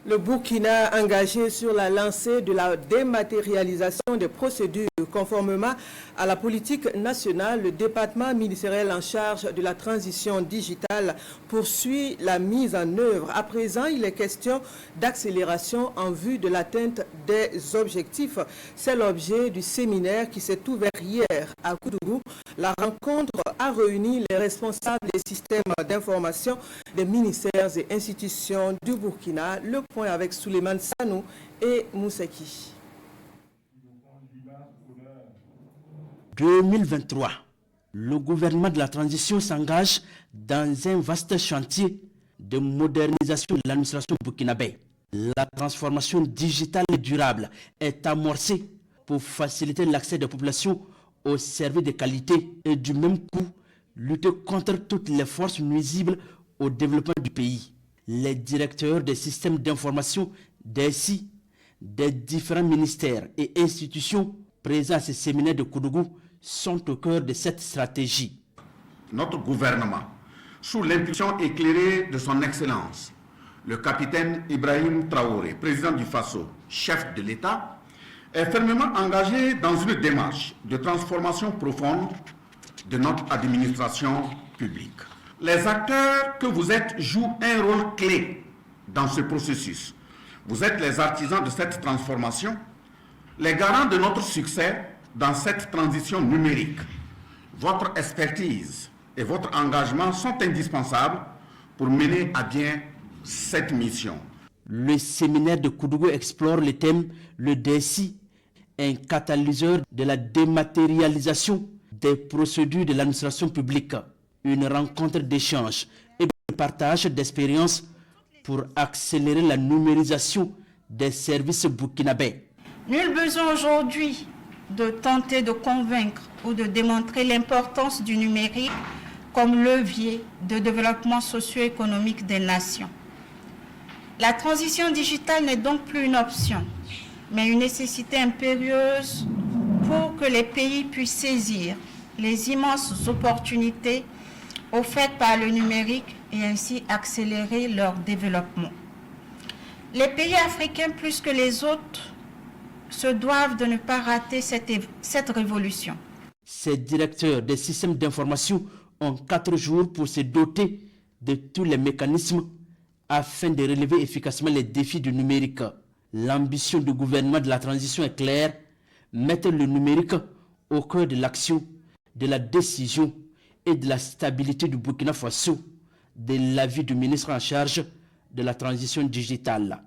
Le Burkina engagé sur la lancée de la dématérialisation des procédures conformément à la politique nationale, le département ministériel en charge de la transition digitale poursuit la mise en œuvre. À présent, il est question d'accélération en vue de l'atteinte des objectifs. C'est l'objet du séminaire qui s'est ouvert hier à Koudougou. La rencontre a réuni les responsables des systèmes d'information des ministères et institutions du Burkina. Le point avec Souleymane Sanou et Moussaki. 2023, le gouvernement de la transition s'engage dans un vaste chantier de modernisation de l'administration burkinabé. La transformation digitale et durable est amorcée pour faciliter l'accès des populations aux services de qualité et du même coup lutter contre toutes les forces nuisibles au développement du pays. Les directeurs des systèmes d'information DSI, des différents ministères et institutions présents à ce séminaire de Koudougou sont au cœur de cette stratégie. Notre gouvernement, sous l'impulsion éclairée de son Excellence, le capitaine Ibrahim Traoré, président du Faso, chef de l'État, est fermement engagé dans une démarche de transformation profonde de notre administration publique. Les acteurs que vous êtes jouent un rôle clé dans ce processus. Vous êtes les artisans de cette transformation, les garants de notre succès dans cette transition numérique. Votre expertise et votre engagement sont indispensables pour mener à bien cette mission. Le séminaire de Koudougou explore le thème le DSI, un catalyseur de la dématérialisation des procédures de l'administration publique, une rencontre d'échange et de partage d'expériences pour accélérer la numérisation des services burkinabés. Nul besoin aujourd'hui de tenter de convaincre ou de démontrer l'importance du numérique comme levier de développement socio-économique des nations. La transition digitale n'est donc plus une option, mais une nécessité impérieuse pour que les pays puissent saisir les immenses opportunités offertes par le numérique et ainsi accélérer leur développement. Les pays africains, plus que les autres, se doivent de ne pas rater cette révolution. Ces directeurs des systèmes d'information ont 4 jours pour se doter de tous les mécanismes afin de relever efficacement les défis du numérique. L'ambition du gouvernement de la transition est claire, mettre le numérique au cœur de l'action, de la décision et de la stabilité du Burkina Faso, de l'avis du ministre en charge de la transition digitale.